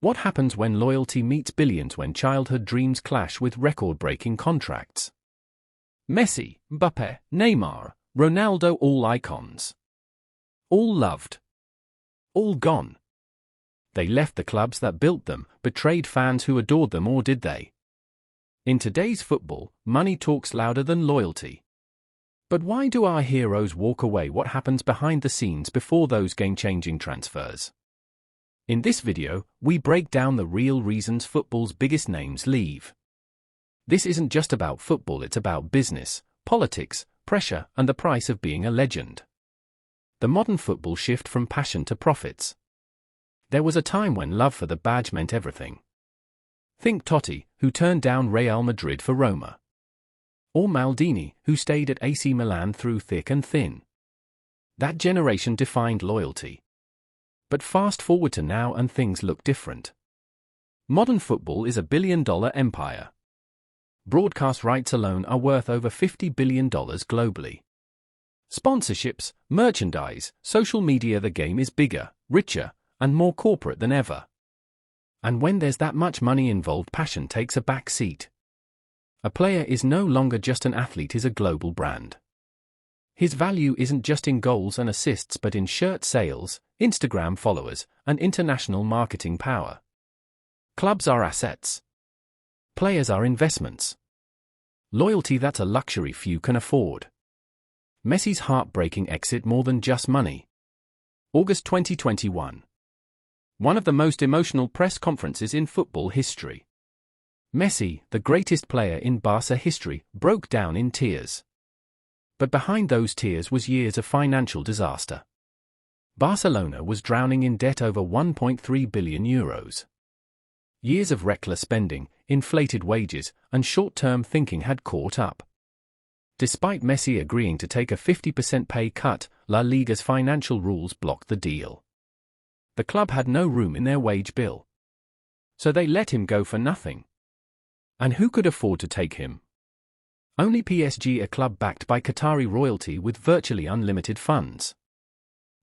What happens when loyalty meets billions, when childhood dreams clash with record-breaking contracts? Messi, Mbappé, Neymar, Ronaldo, all icons. All loved. All gone. They left the clubs that built them, betrayed fans who adored them, or did they? In today's football, money talks louder than loyalty. But why do our heroes walk away? What happens behind the scenes before those game-changing transfers? In this video, we break down the real reasons football's biggest names leave. This isn't just about football, it's about business, politics, pressure, and the price of being a legend. The modern football shift from passion to profits. There was a time when love for the badge meant everything. Think Totti, who turned down Real Madrid for Roma. Or Maldini, who stayed at AC Milan through thick and thin. That generation defined loyalty. But fast forward to now and things look different. Modern football is a billion-dollar empire. Broadcast rights alone are worth over $50 billion globally. Sponsorships, merchandise, social media, the game is bigger, richer, and more corporate than ever. And when there's that much money involved, passion takes a back seat. A player is no longer just an athlete, he's a global brand. His value isn't just in goals and assists, but in shirt sales, Instagram followers, and international marketing power. Clubs are assets. Players are investments. Loyalty, that's a luxury few can afford. Messi's heartbreaking exit, more than just money. August 2021. One of the most emotional press conferences in football history. Messi, the greatest player in Barca history, broke down in tears. But behind those tears was years of financial disaster. Barcelona was drowning in debt over €1.3 billion. Years of reckless spending, inflated wages, and short-term thinking had caught up. Despite Messi agreeing to take a 50% pay cut, La Liga's financial rules blocked the deal. The club had no room in their wage bill. So they let him go for nothing. And who could afford to take him? Only PSG, a club backed by Qatari royalty with virtually unlimited funds.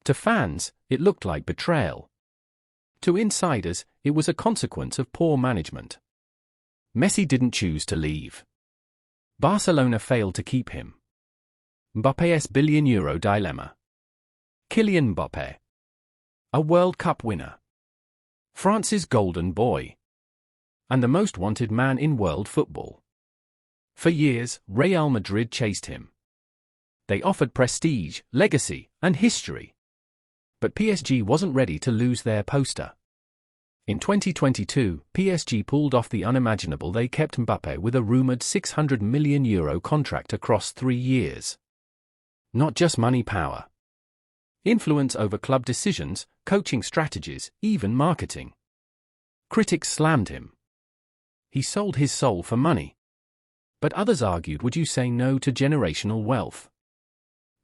To fans, it looked like betrayal. To insiders, it was a consequence of poor management. Messi didn't choose to leave. Barcelona failed to keep him. Mbappe's €1 billion dilemma. Kylian Mbappé. A World Cup winner. France's golden boy. And the most wanted man in world football. For years, Real Madrid chased him. They offered prestige, legacy, and history. But PSG wasn't ready to lose their poster. In 2022, PSG pulled off the unimaginable. They kept Mbappé with a rumored €600 million contract across 3 years. Not just money, power. Influence over club decisions, coaching strategies, even marketing. Critics slammed him. He sold his soul for money. But others argued, would you say no to generational wealth?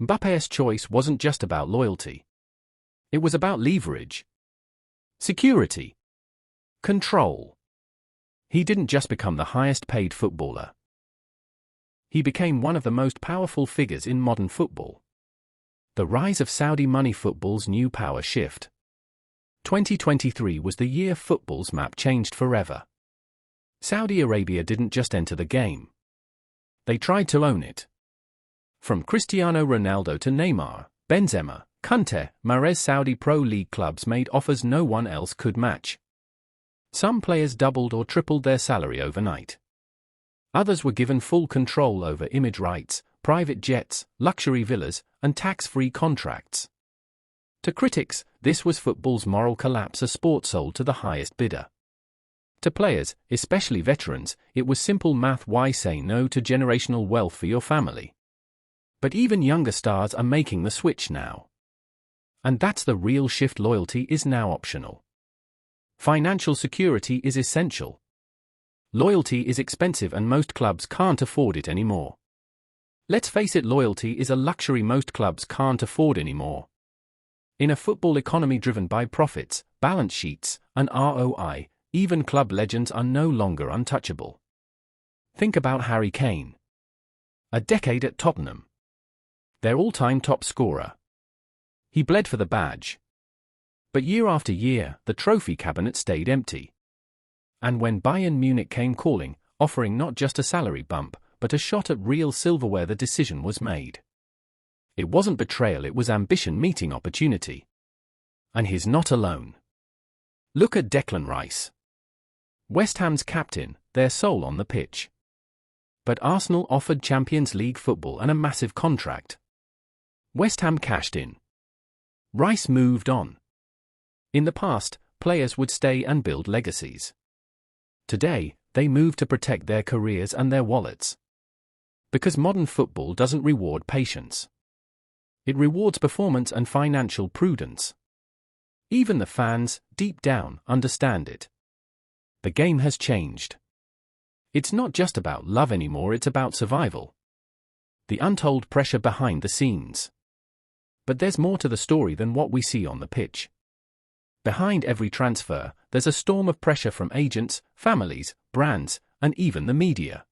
Mbappe's choice wasn't just about loyalty. It was about leverage. Security. Control. He didn't just become the highest-paid footballer. He became one of the most powerful figures in modern football. The rise of Saudi money, football's new power shift. 2023 was the year football's map changed forever. Saudi Arabia didn't just enter the game. They tried to own it. From Cristiano Ronaldo to Neymar, Benzema, Kanté, Mahrez, Saudi Pro League clubs made offers no one else could match. Some players doubled or tripled their salary overnight. Others were given full control over image rights, private jets, luxury villas, and tax-free contracts. To critics, this was football's moral collapse, a sport sold to the highest bidder. To players, especially veterans, it was simple math. Why say no to generational wealth for your family? But even younger stars are making the switch now. And that's the real shift. Loyalty is now optional. Financial security is essential. Loyalty is expensive and most clubs can't afford it anymore. Let's face it, loyalty is a luxury most clubs can't afford anymore. In a football economy driven by profits, balance sheets, and ROI, even club legends are no longer untouchable. Think about Harry Kane. A decade at Tottenham. Their all-time top scorer. He bled for the badge. But year after year, the trophy cabinet stayed empty. And when Bayern Munich came calling, offering not just a salary bump, but a shot at real silverware, the decision was made. It wasn't betrayal, it was ambition meeting opportunity. And he's not alone. Look at Declan Rice. West Ham's captain, their soul on the pitch. But Arsenal offered Champions League football and a massive contract. West Ham cashed in. Rice moved on. In the past, players would stay and build legacies. Today, they move to protect their careers and their wallets. Because modern football doesn't reward patience. It rewards performance and financial prudence. Even the fans, deep down, understand it. The game has changed. It's not just about love anymore, it's about survival. The untold pressure behind the scenes. But there's more to the story than what we see on the pitch. Behind every transfer, there's a storm of pressure from agents, families, brands, and even the media.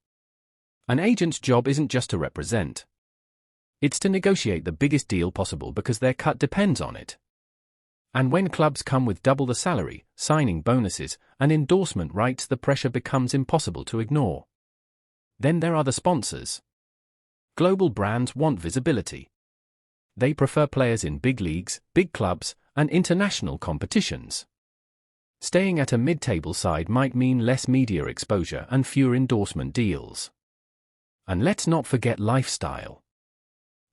An agent's job isn't just to represent. It's to negotiate the biggest deal possible because their cut depends on it. And when clubs come with double the salary, signing bonuses, and endorsement rights, the pressure becomes impossible to ignore. Then there are the sponsors. Global brands want visibility. They prefer players in big leagues, big clubs, and international competitions. Staying at a mid-table side might mean less media exposure and fewer endorsement deals. And let's not forget lifestyle.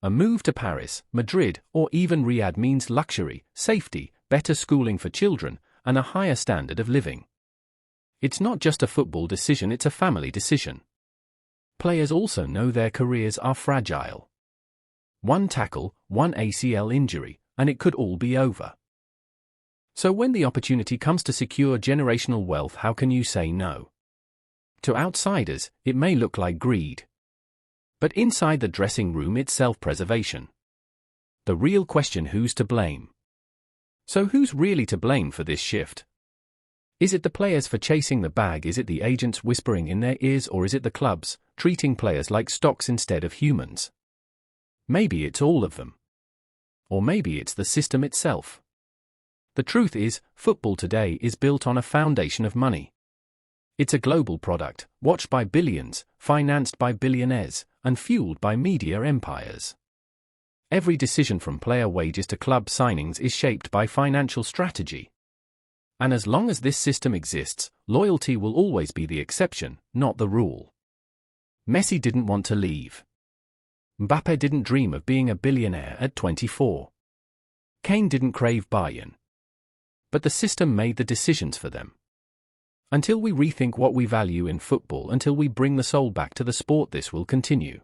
A move to Paris, Madrid, or even Riyadh means luxury, safety, better schooling for children, and a higher standard of living. It's not just a football decision, it's a family decision. Players also know their careers are fragile. One tackle, one ACL injury, and it could all be over. So when the opportunity comes to secure generational wealth, how can you say no? To outsiders, it may look like greed. But inside the dressing room, it's self-preservation. The real question: who's to blame? So who's really to blame for this shift? Is it the players for chasing the bag? Is it the agents whispering in their ears? Or is it the clubs, treating players like stocks instead of humans? Maybe it's all of them. Or maybe it's the system itself. The truth is, football today is built on a foundation of money. It's a global product, watched by billions, financed by billionaires, and fueled by media empires. Every decision from player wages to club signings is shaped by financial strategy. And as long as this system exists, loyalty will always be the exception, not the rule. Messi didn't want to leave. Mbappé didn't dream of being a billionaire at 24. Kane didn't crave Bayern. But the system made the decisions for them. Until we rethink what we value in football, until we bring the soul back to the sport, this will continue.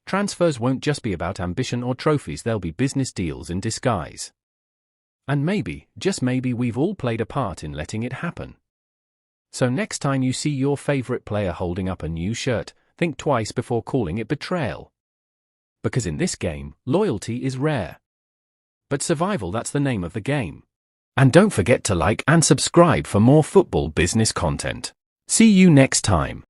Transfers won't just be about ambition or trophies, they'll be business deals in disguise. And maybe, just maybe, we've all played a part in letting it happen. So next time you see your favorite player holding up a new shirt, think twice before calling it betrayal. Because in this game, loyalty is rare. But survival, that's the name of the game. And don't forget to like and subscribe for more football business content. See you next time.